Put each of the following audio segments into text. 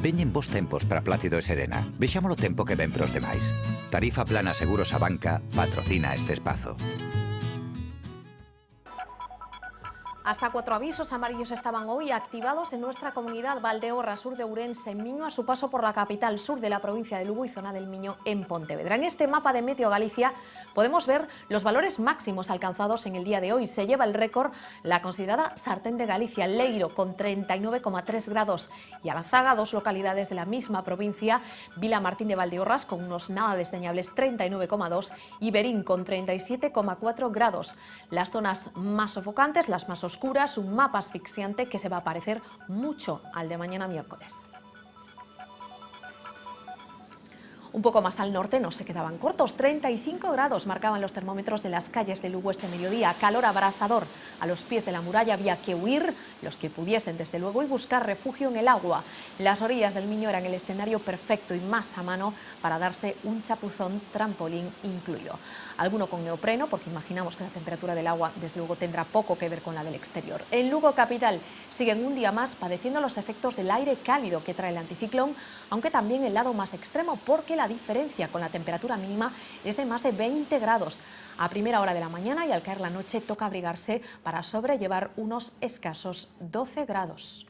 Veñen bons tempos para Plácido e Serena. Vexámolo tempo que ven pros demais. Tarifa Plana Seguros a Banca patrocina este espazo. Hasta 4 avisos amarillos estaban hoy activados en nuestra comunidad Valdeorras, sur de Ourense, en Miño, a su paso por la capital sur de la provincia de Lugo y zona del Miño en Pontevedra. En este mapa de Meteo Galicia podemos ver los valores máximos alcanzados en el día de hoy. Se lleva el récord la considerada Sartén de Galicia, Leiro, con 39,3 grados, y Alzaga, dos localidades de la misma provincia, Vila Martín de Valdeorras, con unos nada desdeñables 39,2, y Berín, con 37,4 grados. Las zonas más sofocantes, las más oscuras, un mapa asfixiante que se va a parecer mucho al de mañana miércoles. Un poco más al norte no se quedaban cortos, 35 grados marcaban los termómetros de las calles de Lugo este mediodía, calor abrasador. A los pies de la muralla había que huir, los que pudiesen desde luego, y buscar refugio en el agua. Las orillas del Miño eran el escenario perfecto y más a mano para darse un chapuzón, trampolín incluido. Alguno con neopreno, porque imaginamos que la temperatura del agua desde luego tendrá poco que ver con la del exterior. En Lugo capital siguen un día más padeciendo los efectos del aire cálido que trae el anticiclón, aunque también el lado más extremo, porque la diferencia con la temperatura mínima es de más de 20 grados. A primera hora de la mañana y al caer la noche toca abrigarse para sobrellevar unos escasos 12 grados.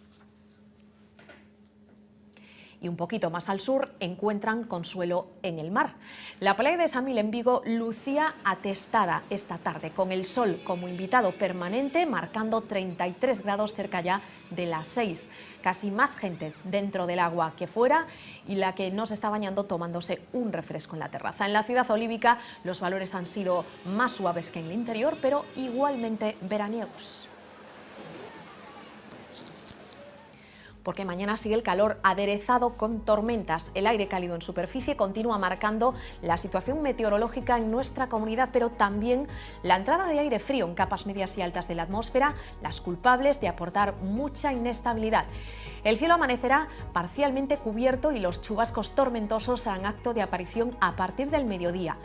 Y un poquito más al sur encuentran consuelo en el mar. La playa de Samil en Vigo lucía atestada esta tarde, con el sol como invitado permanente, marcando 33 grados cerca ya de las 6. Casi más gente dentro del agua que fuera, y la que no se está bañando tomándose un refresco en la terraza. En la ciudad olívica los valores han sido más suaves que en el interior, pero igualmente veraniegos. Porque mañana sigue el calor aderezado con tormentas. El aire cálido en superficie continúa marcando la situación meteorológica en nuestra comunidad, pero también la entrada de aire frío en capas medias y altas de la atmósfera, las culpables de aportar mucha inestabilidad. El cielo amanecerá parcialmente cubierto y los chubascos tormentosos harán acto de aparición a partir del mediodía.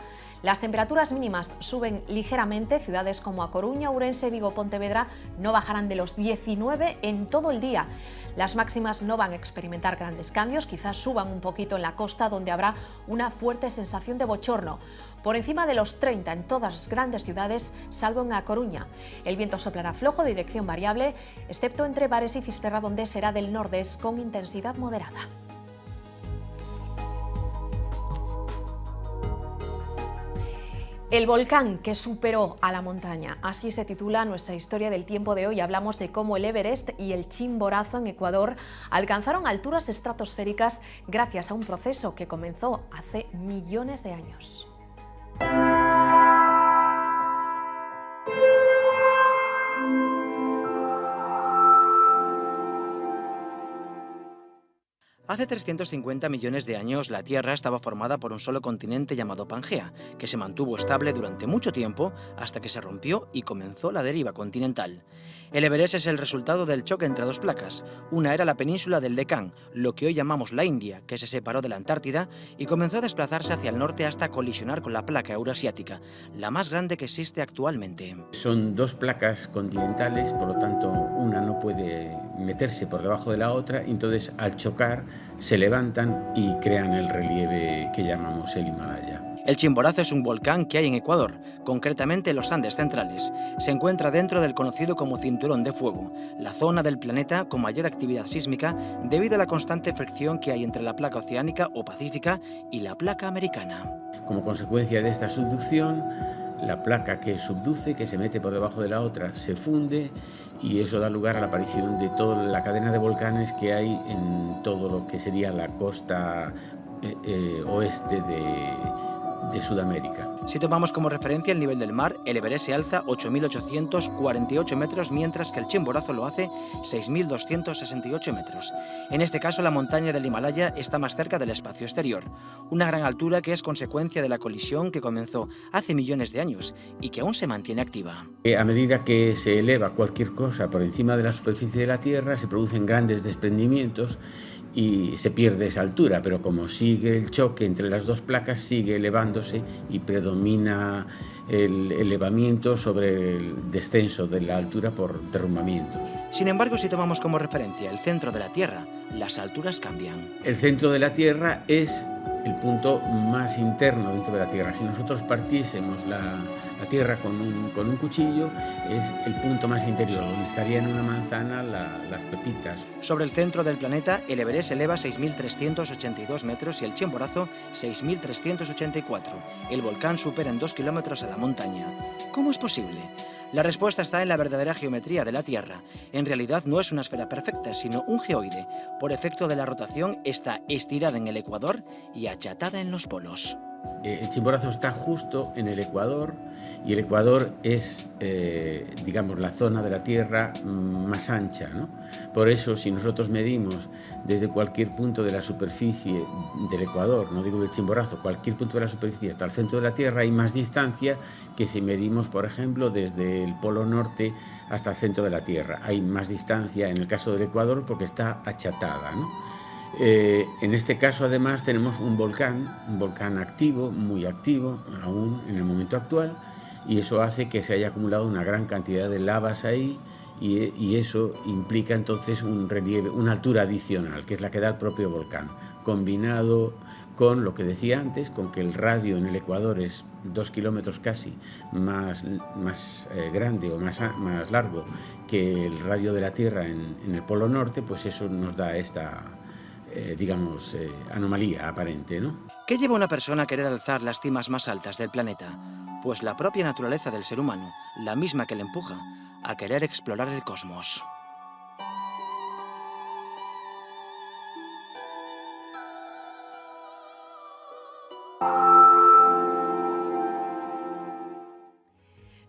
Las temperaturas mínimas suben ligeramente. Ciudades como A Coruña, Ourense, Vigo, Pontevedra no bajarán de los 19 en todo el día. Las máximas no van a experimentar grandes cambios, quizás suban un poquito en la costa, donde habrá una fuerte sensación de bochorno. Por encima de los 30 en todas las grandes ciudades, salvo en A Coruña. El viento soplará flojo de dirección variable, excepto entre Bares y Fisterra, donde será del nordeste con intensidad moderada. El volcán que superó a la montaña, así se titula nuestra historia del tiempo de hoy. Hablamos de cómo el Everest y el Chimborazo en Ecuador alcanzaron alturas estratosféricas gracias a un proceso que comenzó hace millones de años. Hace 350 millones de años la Tierra estaba formada por un solo continente llamado Pangea, que se mantuvo estable durante mucho tiempo hasta que se rompió y comenzó la deriva continental. El Everest es el resultado del choque entre dos placas. Una era la península del Deccan, lo que hoy llamamos la India, que se separó de la Antártida y comenzó a desplazarse hacia el norte hasta colisionar con la placa euroasiática, la más grande que existe actualmente. Son dos placas continentales, por lo tanto una no puede meterse por debajo de la otra, y entonces al chocar se levantan y crean el relieve que llamamos el Himalaya. El Chimborazo es un volcán que hay en Ecuador, concretamente en los Andes centrales. Se encuentra dentro del conocido como Cinturón de Fuego, la zona del planeta con mayor actividad sísmica debido a la constante fricción que hay entre la placa oceánica o pacífica y la placa americana. Como consecuencia de esta subducción, la placa que subduce, que se mete por debajo de la otra, se funde, y eso da lugar a la aparición de toda la cadena de volcanes que hay en todo lo que sería la costa oeste de Sudamérica. Si tomamos como referencia el nivel del mar, el Everest se alza 8.848 metros, mientras que el Chimborazo lo hace 6.268 metros. En este caso, la montaña del Himalaya está más cerca del espacio exterior, una gran altura que es consecuencia de la colisión que comenzó hace millones de años y que aún se mantiene activa. A medida que se eleva cualquier cosa por encima de la superficie de la Tierra, se producen grandes desprendimientos y se pierde esa altura, pero como sigue el choque entre las dos placas, sigue elevándose y predomina predomina el elevamiento sobre el descenso de la altura por derrumbamientos. Sin embargo, si tomamos como referencia el centro de la Tierra, las alturas cambian. El centro de la Tierra es el punto más interno dentro de la Tierra. Si nosotros partiésemos la Tierra con un cuchillo, es el punto más interior, donde estarían en una manzana las pepitas. Sobre el centro del planeta, el Everest eleva 6.382 metros y el Chimborazo 6.384. El volcán supera en 2 kilómetros a la montaña. ¿Cómo es posible? La respuesta está en la verdadera geometría de la Tierra. En realidad no es una esfera perfecta, sino un geoide. Por efecto de la rotación, está estirada en el ecuador y achatada en los polos. El Chimborazo está justo en el Ecuador y el Ecuador es, digamos, la zona de la Tierra más ancha, ¿no? Por eso, si nosotros medimos desde cualquier punto de la superficie del Ecuador, no digo del Chimborazo, cualquier punto de la superficie hasta el centro de la Tierra, hay más distancia que si medimos, por ejemplo, desde el Polo Norte hasta el centro de la Tierra. Hay más distancia en el caso del Ecuador porque está achatada, ¿no? En este caso, además, tenemos un volcán activo, muy activo, aún en el momento actual, y eso hace que se haya acumulado una gran cantidad de lavas ahí, y eso implica entonces un relieve, una altura adicional, que es la que da el propio volcán, combinado con lo que decía antes, con que el radio en el Ecuador es 2 kilómetros casi más grande o más largo que el radio de la Tierra en el Polo Norte, pues eso nos da esta anomalía aparente, ¿no? ¿Qué lleva a una persona a querer alzar las cimas más altas del planeta? Pues la propia naturaleza del ser humano, la misma que le empuja a querer explorar el cosmos.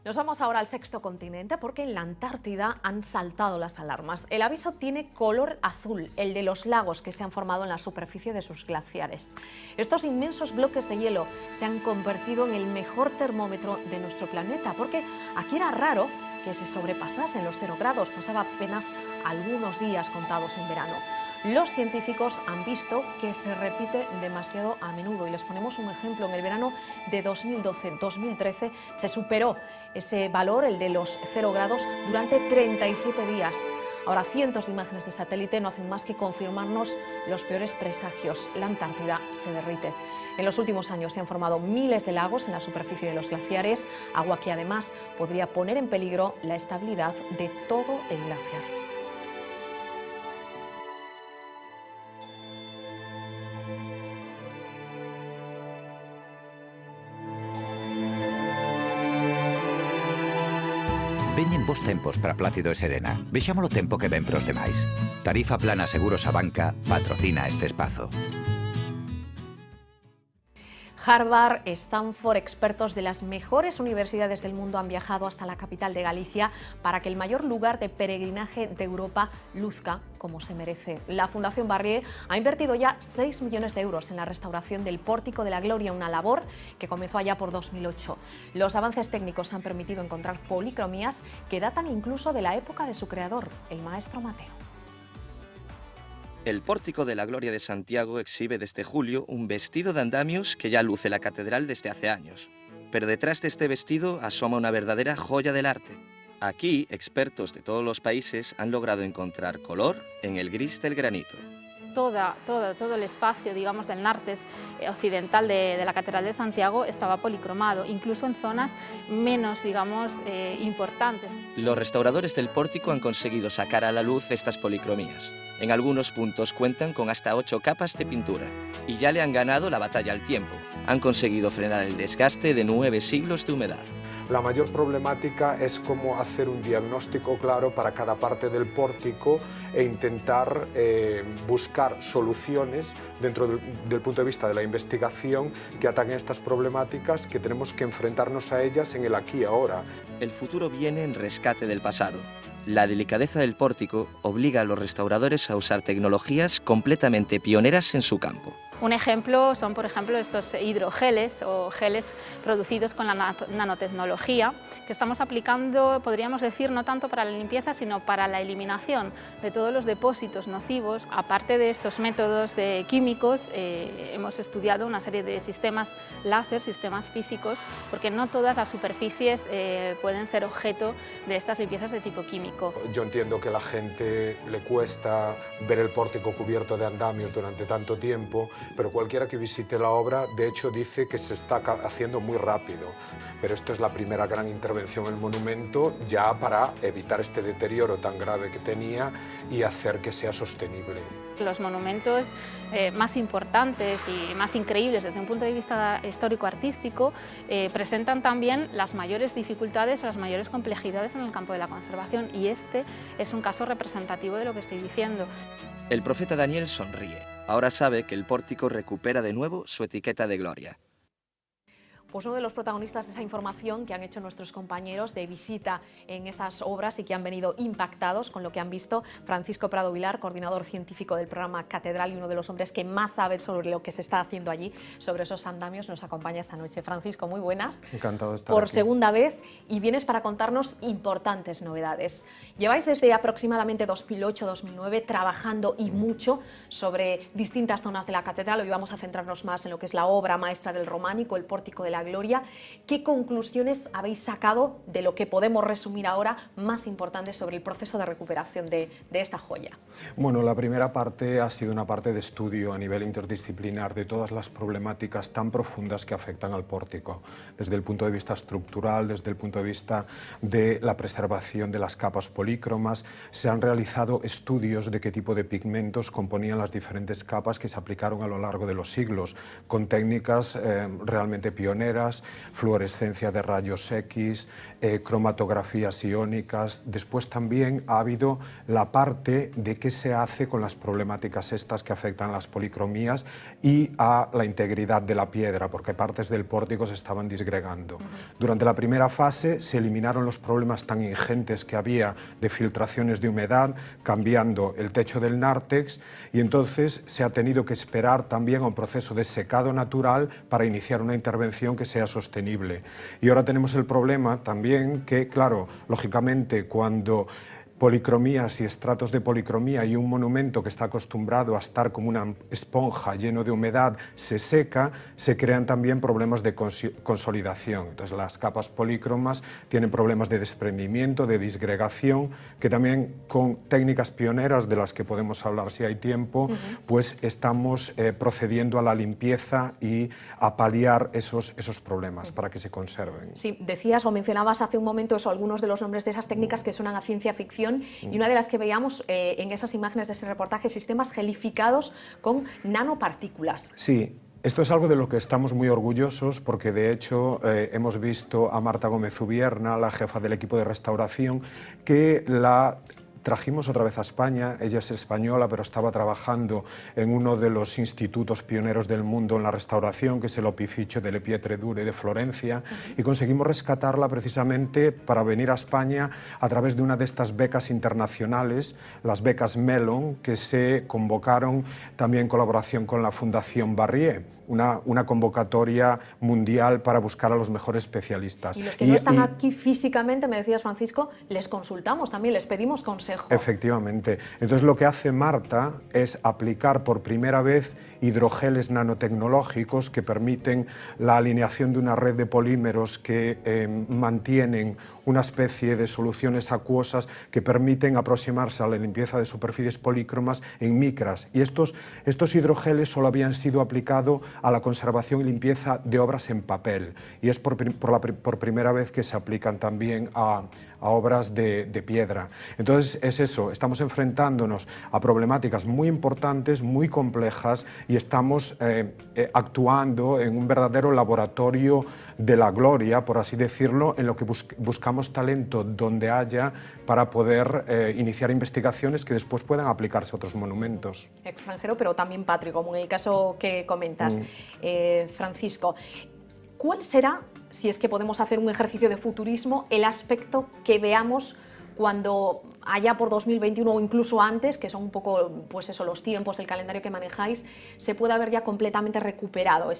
Nos vamos ahora al sexto continente porque en la Antártida han saltado las alarmas. El aviso tiene color azul, el de los lagos que se han formado en la superficie de sus glaciares. Estos inmensos bloques de hielo se han convertido en el mejor termómetro de nuestro planeta porque aquí era raro que se sobrepasasen los 0 grados, pasaba apenas algunos días contados en verano. Los científicos han visto que se repite demasiado a menudo y les ponemos un ejemplo. En el verano de 2012-2013 se superó ese valor, el de los 0 grados, durante 37 días. Ahora cientos de imágenes de satélite no hacen más que confirmarnos los peores presagios. La Antártida se derrite. En los últimos años se han formado miles de lagos en la superficie de los glaciares, agua que además podría poner en peligro la estabilidad de todo el glaciar. Veñen bons tempos para Plácido e Serena. Vexámolo tempo que ven pros demais. Tarifa Plana Seguros Abanca patrocina este espazo. Harvard, Stanford, expertos de las mejores universidades del mundo han viajado hasta la capital de Galicia para que el mayor lugar de peregrinaje de Europa luzca como se merece. La Fundación Barrié ha invertido ya 6 millones de euros en la restauración del Pórtico de la Gloria, una labor que comenzó allá por 2008. Los avances técnicos han permitido encontrar policromías que datan incluso de la época de su creador, el maestro Mateo. El Pórtico de la Gloria de Santiago exhibe desde julio un vestido de andamios que ya luce la catedral desde hace años. Pero detrás de este vestido asoma una verdadera joya del arte. Aquí, expertos de todos los países han logrado encontrar color en el gris del granito. Todo el espacio, digamos, del nártex occidental de la Catedral de Santiago estaba policromado, incluso en zonas menos, digamos, importantes. Los restauradores del pórtico han conseguido sacar a la luz estas policromías. En algunos puntos cuentan con hasta 8 capas de pintura y ya le han ganado la batalla al tiempo. Han conseguido frenar el desgaste de 9 siglos de humedad. La mayor problemática es cómo hacer un diagnóstico claro para cada parte del pórtico e intentar buscar soluciones dentro del punto de vista de la investigación que ataquen estas problemáticas, que tenemos que enfrentarnos a ellas en el aquí y ahora. El futuro viene en rescate del pasado. La delicadeza del pórtico obliga a los restauradores a usar tecnologías completamente pioneras en su campo. Un ejemplo son, por ejemplo, estos hidrogeles o geles producidos con la nanotecnología, que estamos aplicando, podríamos decir, no tanto para la limpieza, sino para la eliminación de todos los depósitos nocivos. Aparte de estos métodos químicos, hemos estudiado una serie de sistemas láser, sistemas físicos, porque no todas las superficies pueden ser objeto de estas limpiezas de tipo químico. Yo entiendo que a la gente le cuesta ver el pórtico cubierto de andamios durante tanto tiempo, pero cualquiera que visite la obra, de hecho, dice que se está haciendo muy rápido. Pero esto es la primera gran intervención en el monumento, ya para evitar este deterioro tan grave que tenía y hacer que sea sostenible. Los monumentos más importantes y más increíbles desde un punto de vista histórico-artístico presentan también las mayores dificultades o las mayores complejidades en el campo de la conservación, y este es un caso representativo de lo que estoy diciendo. El profeta Daniel sonríe. Ahora sabe que el pórtico recupera de nuevo su etiqueta de gloria. Pues uno de los protagonistas de esa información que han hecho nuestros compañeros de visita en esas obras y que han venido impactados con lo que han visto, Francisco Prado Vilar, coordinador científico del programa Catedral y uno de los hombres que más sabe sobre lo que se está haciendo allí, sobre esos andamios, nos acompaña esta noche. Francisco, muy buenas. Encantado de estar por aquí. Segunda vez, y vienes para contarnos importantes novedades. Lleváis desde aproximadamente 2008-2009 trabajando y mucho sobre distintas zonas de la catedral. Hoy vamos a centrarnos más en lo que es la obra maestra del románico, el pórtico de la Gloria. ¿Qué conclusiones habéis sacado de lo que podemos resumir ahora más importantes sobre el proceso de recuperación de esta joya? Bueno, la primera parte ha sido una parte de estudio a nivel interdisciplinar de todas las problemáticas tan profundas que afectan al pórtico, desde el punto de vista estructural, desde el punto de vista de la preservación de las capas polícromas. Se han realizado estudios de qué tipo de pigmentos componían las diferentes capas que se aplicaron a lo largo de los siglos, con técnicas realmente pioneras, fluorescencia de rayos X, cromatografías iónicas. Después también ha habido la parte de qué se hace con las problemáticas estas que afectan a las policromías y a la integridad de la piedra, porque partes del pórtico se estaban disgregando. Durante la primera fase se eliminaron los problemas tan ingentes que había de filtraciones de humedad, cambiando el techo del nártex, y entonces se ha tenido que esperar también a un proceso de secado natural para iniciar una intervención que sea sostenible. Y ahora tenemos el problema también que, claro, lógicamente cuando policromías y estratos de policromía y un monumento que está acostumbrado a estar como una esponja lleno de humedad se seca, se crean también problemas de consolidación. Entonces las capas polícromas tienen problemas de desprendimiento, de disgregación, que también con técnicas pioneras de las que podemos hablar si hay tiempo, pues estamos procediendo a la limpieza y a paliar esos problemas para que se conserven. Sí, decías o mencionabas hace un momento eso, algunos de los nombres de esas técnicas que suenan a ciencia ficción, y una de las que veíamos en esas imágenes de ese reportaje, sistemas gelificados con nanopartículas. Sí. Esto es algo de lo que estamos muy orgullosos porque de hecho hemos visto a Marta Gómez Ubierna, la jefa del equipo de restauración, que la trajimos otra vez a España. Ella es española, pero estaba trabajando en uno de los institutos pioneros del mundo en la restauración, que es el Opificio delle Pietre Dure de Florencia, y conseguimos rescatarla precisamente para venir a España a través de una de estas becas internacionales, las becas Mellon, que se convocaron también en colaboración con la Fundación Barrié. Una convocatoria mundial para buscar a los mejores especialistas. Y los que no están aquí físicamente, me decías, Francisco, les consultamos también, les pedimos consejo. Efectivamente. Entonces lo que hace Marta es aplicar por primera vez hidrogeles nanotecnológicos que permiten la alineación de una red de polímeros que mantienen una especie de soluciones acuosas que permiten aproximarse a la limpieza de superficies polícromas en micras. Y estos hidrogeles solo habían sido aplicados a la conservación y limpieza de obras en papel. Y es por primera vez que se aplican también a obras de piedra. Entonces es eso, estamos enfrentándonos a problemáticas muy importantes, muy complejas, y estamos actuando en un verdadero laboratorio de la gloria, por así decirlo, en lo que buscamos talento donde haya para poder iniciar investigaciones que después puedan aplicarse a otros monumentos. Extranjero, pero también patrio, como en el caso que comentas. Francisco, ¿cuál será, si es que podemos hacer un ejercicio de futurismo, el aspecto que veamos cuando allá por 2021 o incluso antes, que son un poco, pues eso, los tiempos, el calendario que manejáis, se pueda haber ya completamente recuperado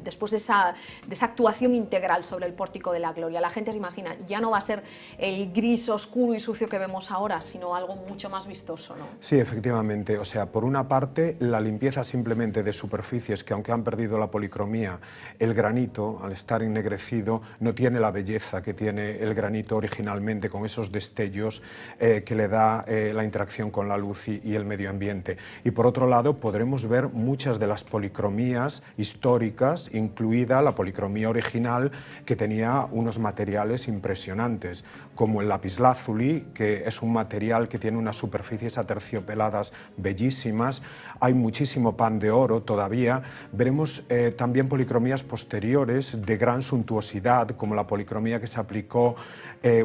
después de esa actuación integral sobre el Pórtico de la Gloria? La gente se imagina, ya no va a ser el gris oscuro y sucio que vemos ahora, sino algo mucho más vistoso, ¿no? Sí, efectivamente. O sea, por una parte, la limpieza simplemente de superficies que, aunque han perdido la policromía, el granito, al estar ennegrecido, no tiene la belleza que tiene el granito originalmente, con esos destellos que le da la interacción con la luz y el medio ambiente. Y por otro lado, podremos ver muchas de las policromías históricas, incluida la policromía original, que tenía unos materiales impresionantes, como el lapislázuli, que es un material que tiene unas superficies aterciopeladas bellísimas. Hay muchísimo pan de oro todavía. Veremos también policromías posteriores de gran suntuosidad, como la policromía que se aplicó,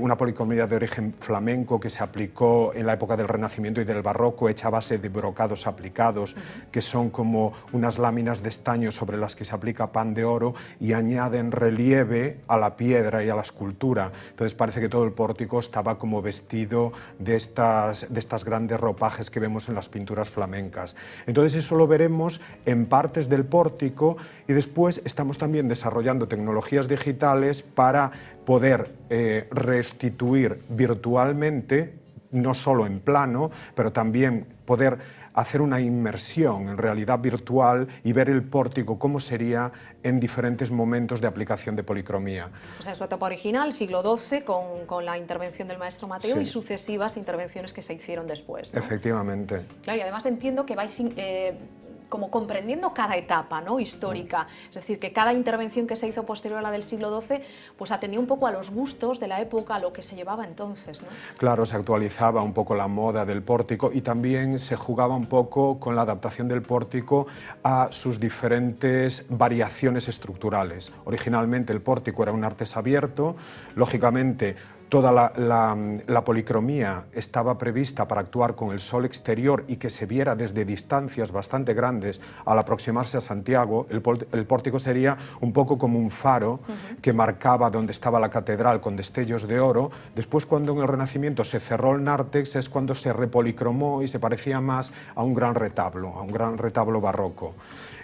una policromía de origen flamenco que se aplicó en la época del Renacimiento y del Barroco, hecha a base de brocados aplicados, que son como unas láminas de estaño sobre las que se aplica pan de oro y añaden relieve a la piedra y a la escultura. Entonces parece que todo el pórtico estaba como vestido de estas grandes ropajes que vemos en las pinturas flamencas. Entonces eso lo veremos en partes del pórtico, y después estamos también desarrollando tecnologías digitales para poder restituir virtualmente, no solo en plano, pero también poder hacer una inmersión en realidad virtual y ver el pórtico cómo sería en diferentes momentos de aplicación de policromía. O sea, su etapa original, siglo XII, con la intervención del maestro Mateo, sí, y sucesivas intervenciones que se hicieron después, ¿no? Efectivamente. Claro, y además entiendo que vais como comprendiendo cada etapa, ¿no?, histórica. Es decir, que cada intervención que se hizo posterior a la del siglo XII pues atendía un poco a los gustos de la época, a lo que se llevaba entonces, ¿no? Claro, se actualizaba un poco la moda del pórtico y también se jugaba un poco con la adaptación del pórtico a sus diferentes variaciones estructurales. Originalmente el pórtico era un artes abierto, lógicamente toda la policromía estaba prevista para actuar con el sol exterior y que se viera desde distancias bastante grandes al aproximarse a Santiago. El pórtico sería un poco como un faro que marcaba donde estaba la catedral con destellos de oro. Después, cuando en el Renacimiento se cerró el nártex, es cuando se repolicromó y se parecía más a un gran retablo barroco.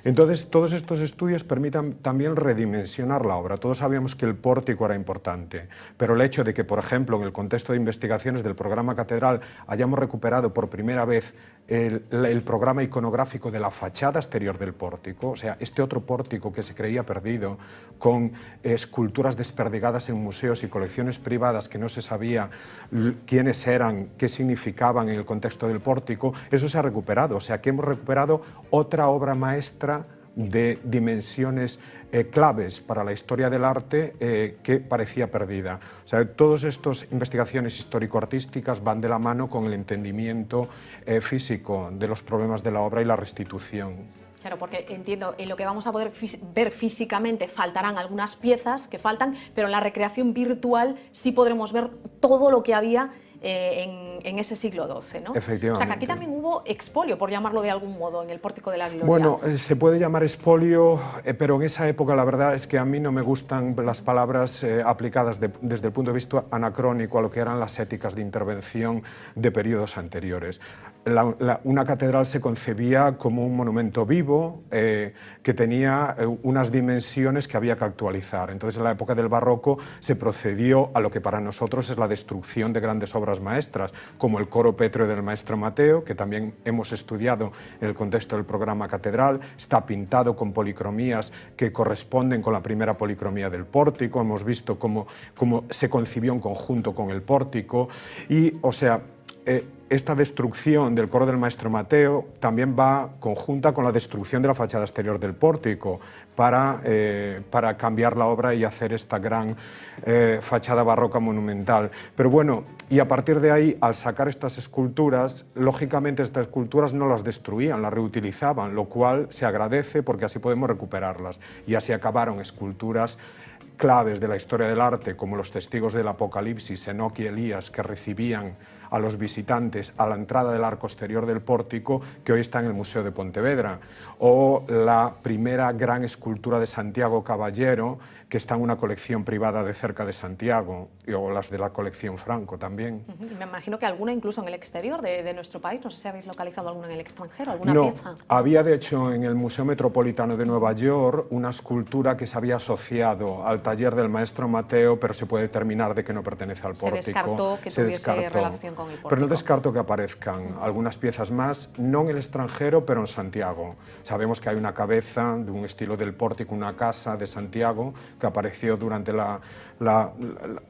Entonces, todos estos estudios permiten también redimensionar la obra. Todos sabíamos que el pórtico era importante, pero el hecho de que, por ejemplo, en el contexto de investigaciones del programa Catedral hayamos recuperado por primera vez el programa iconográfico de la fachada exterior del pórtico, o sea, este otro pórtico que se creía perdido, con esculturas desperdigadas en museos y colecciones privadas que no se sabía quiénes eran, qué significaban en el contexto del pórtico, eso se ha recuperado. O sea, que hemos recuperado otra obra maestra de dimensiones claves para la historia del arte que parecía perdida. O sea, todas estas investigaciones histórico-artísticas van de la mano con el entendimiento físico de los problemas de la obra y la restitución. Claro, porque entiendo, en lo que vamos a poder ver físicamente faltarán algunas piezas que faltan, pero en la recreación virtual sí podremos ver todo lo que había en ese siglo XII, ¿no? Efectivamente. O sea, que aquí también hubo expolio, por llamarlo de algún modo, en el Pórtico de la Gloria. Bueno, se puede llamar expolio, pero en esa época la verdad es que a mí no me gustan las palabras aplicadas desde el punto de vista anacrónico a lo que eran las éticas de intervención de periodos anteriores. Una catedral se concebía como un monumento vivo que tenía unas dimensiones que había que actualizar. Entonces, en la época del Barroco se procedió a lo que para nosotros es la destrucción de grandes obras maestras, como el coro pétreo del maestro Mateo, que también hemos estudiado en el contexto del programa Catedral. Está pintado con policromías que corresponden con la primera policromía del pórtico. Hemos visto cómo se concibió en conjunto con el pórtico y, o sea, esta destrucción del coro del maestro Mateo también va conjunta con la destrucción de la fachada exterior del pórtico para cambiar la obra y hacer esta gran fachada barroca monumental. Pero bueno, y a partir de ahí, al sacar estas esculturas, lógicamente estas esculturas no las destruían, las reutilizaban, lo cual se agradece porque así podemos recuperarlas. Y así acabaron esculturas claves de la historia del arte, como los testigos del Apocalipsis, Enoc y Elías, que recibían a los visitantes a la entrada del arco exterior del pórtico, que hoy está en el Museo de Pontevedra, o la primera gran escultura de Santiago Caballero, que está en una colección privada de cerca de Santiago, o las de la colección Franco también. Me imagino que alguna incluso en el exterior de nuestro país, no sé si habéis localizado alguna en el extranjero, alguna pieza. Había de hecho en el Museo Metropolitano de Nueva York una escultura que se había asociado al taller del maestro Mateo, pero se puede determinar de que no pertenece al pórtico. Se descartó que tuviese relación con el pórtico. Pero no descarto que aparezcan algunas piezas más, no en el extranjero, pero en Santiago. Sabemos que hay una cabeza de un estilo del pórtico, una casa de Santiago, que apareció durante las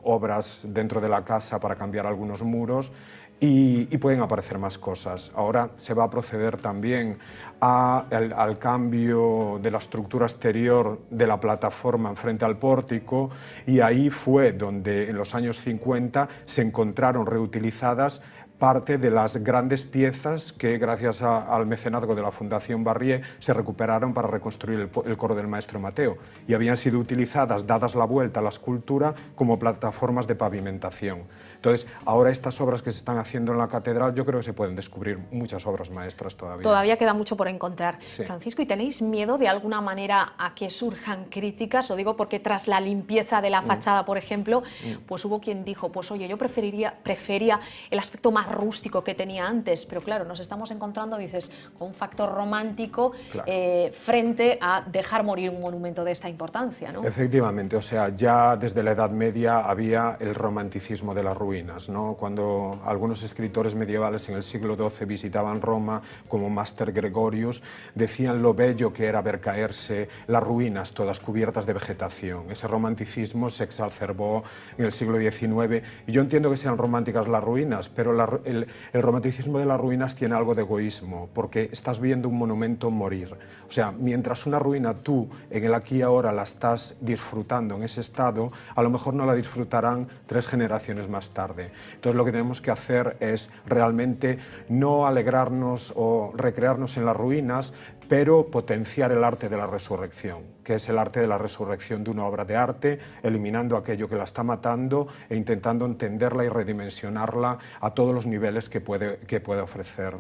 obras dentro de la casa para cambiar algunos muros, y pueden aparecer más cosas. Ahora se va a proceder también al cambio de la estructura exterior de la plataforma frente al pórtico, y ahí fue donde en los años 50 se encontraron reutilizadas parte de las grandes piezas que, gracias al mecenazgo de la Fundación Barrié, se recuperaron para reconstruir el coro del maestro Mateo, y habían sido utilizadas, dadas la vuelta a la escultura, como plataformas de pavimentación. Entonces, ahora estas obras que se están haciendo en la catedral, yo creo que se pueden descubrir muchas obras maestras todavía. Todavía queda mucho por encontrar. Sí. Francisco, ¿y tenéis miedo de alguna manera a que surjan críticas? Lo digo porque tras la limpieza de la fachada, por ejemplo, pues hubo quien dijo, pues oye, yo prefería el aspecto más rústico que tenía antes, pero claro, nos estamos encontrando, dices, con un factor romántico, claro, frente a dejar morir un monumento de esta importancia, ¿no? Efectivamente, o sea, ya desde la Edad Media había el romanticismo de las ruinas, ¿no? Cuando algunos escritores medievales en el siglo XII visitaban Roma, como Máster Gregorius, decían lo bello que era ver caerse las ruinas todas cubiertas de vegetación. Ese romanticismo se exacerbó en el siglo XIX, y yo entiendo que sean románticas las ruinas, pero el romanticismo de las ruinas tiene algo de egoísmo, porque estás viendo un monumento morir. O sea, mientras una ruina tú en el aquí y ahora la estás disfrutando en ese estado, a lo mejor no la disfrutarán 3 generaciones más tarde. Entonces lo que tenemos que hacer es realmente no alegrarnos o recrearnos en las ruinas, pero potenciar el arte de la resurrección, que es el arte de la resurrección de una obra de arte, eliminando aquello que la está matando e intentando entenderla y redimensionarla a todos los niveles que puede ofrecer.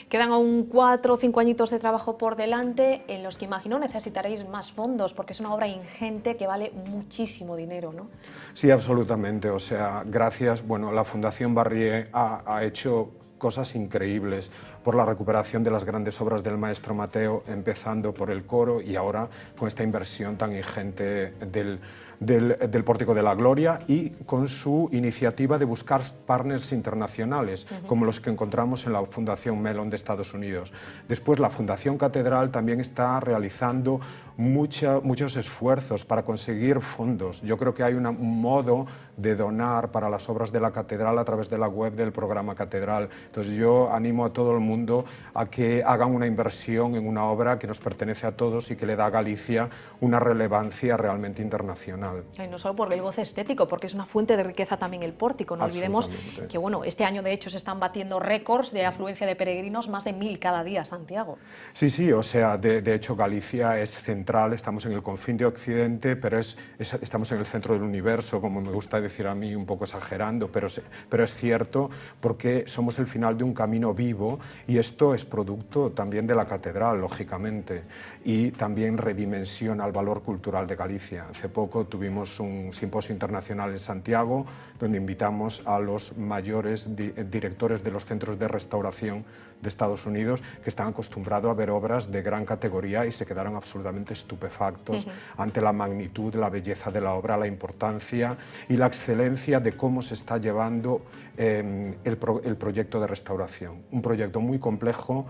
Quedan aún 4 o 5 añitos de trabajo por delante, en los que imagino necesitaréis más fondos, porque es una obra ingente que vale muchísimo dinero, ¿no? Sí, absolutamente. O sea, gracias, bueno, la Fundación Barrié ha hecho cosas increíbles por la recuperación de las grandes obras del maestro Mateo, empezando por el coro y ahora con esta inversión tan ingente del Pórtico de la Gloria, y con su iniciativa de buscar partners internacionales, como los que encontramos en la Fundación Mellon de Estados Unidos. Después, la Fundación Catedral también está realizando muchos esfuerzos para conseguir fondos. Yo creo que hay un modo de donar para las obras de la catedral a través de la web del programa Catedral. Entonces yo animo a todo el mundo a que hagan una inversión en una obra que nos pertenece a todos y que le da a Galicia una relevancia realmente internacional. Y no solo por el goce estético, porque es una fuente de riqueza también el pórtico. No olvidemos que bueno, este año de hecho se están batiendo récords de afluencia de peregrinos, más de 1000 cada día a Santiago. Sí, sí, o sea, de hecho Galicia es central, estamos en el confín de Occidente, pero estamos en el centro del universo, como me gusta decir a mí, un poco exagerando, pero es cierto, porque somos el final de un camino vivo, y esto es producto también de la catedral, lógicamente, y también redimensiona el valor cultural de Galicia. Hace poco tuvimos un simposio internacional en Santiago, donde invitamos a los mayores directores de los centros de restauración de Estados Unidos, que están acostumbrados a ver obras de gran categoría y se quedaron absolutamente estupefactos ante la magnitud, la belleza de la obra, la importancia y la excelencia de cómo se está llevando el proyecto de restauración. Un proyecto muy complejo,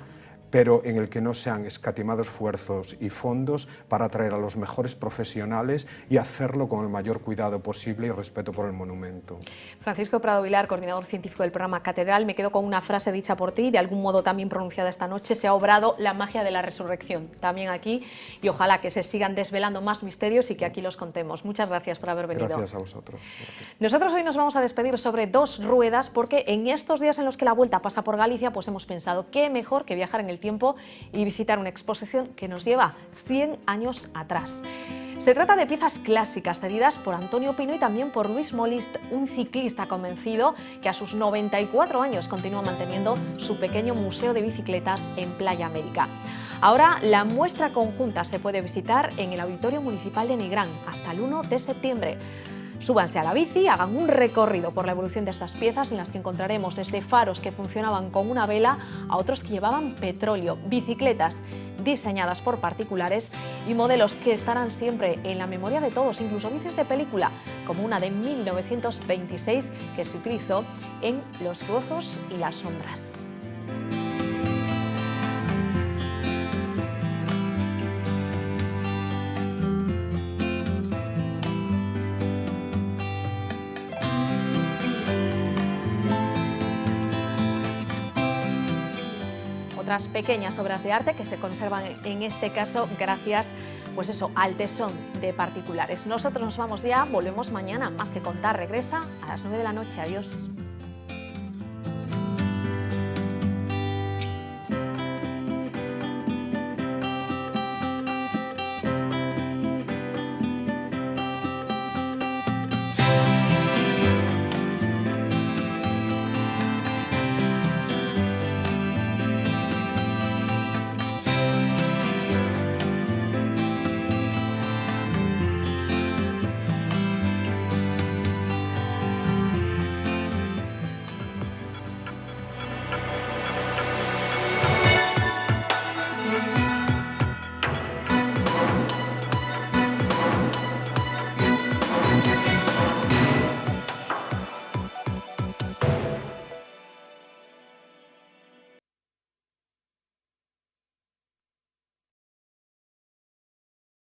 pero en el que no se han escatimado esfuerzos y fondos para atraer a los mejores profesionales y hacerlo con el mayor cuidado posible y respeto por el monumento. Francisco Prado Vilar, coordinador científico del programa Catedral, me quedo con una frase dicha por ti, de algún modo también pronunciada esta noche: se ha obrado la magia de la resurrección, también aquí, y ojalá que se sigan desvelando más misterios y que aquí los contemos. Muchas gracias por haber venido. Gracias a vosotros. Nosotros hoy nos vamos a despedir sobre 2 ruedas, porque en estos días en los que la Vuelta pasa por Galicia, pues hemos pensado qué mejor que viajar en el tiempo y visitar una exposición que nos lleva 100 años atrás. Se trata de piezas clásicas cedidas por Antonio Pino y también por Luis Molist, un ciclista convencido que a sus 94 años continúa manteniendo su pequeño museo de bicicletas en Playa América. Ahora la muestra conjunta se puede visitar en el Auditorio Municipal de Nigrán hasta el 1 de septiembre. Súbanse a la bici, hagan un recorrido por la evolución de estas piezas en las que encontraremos desde faros que funcionaban con una vela a otros que llevaban petróleo, bicicletas diseñadas por particulares y modelos que estarán siempre en la memoria de todos, incluso bicis de película, como una de 1926 que se utilizó en Los gozos y las sombras. Otras pequeñas obras de arte que se conservan en este caso gracias al tesón de particulares. Nosotros nos vamos ya, volvemos mañana. Más que contar regresa a las 9 de la noche. Adiós.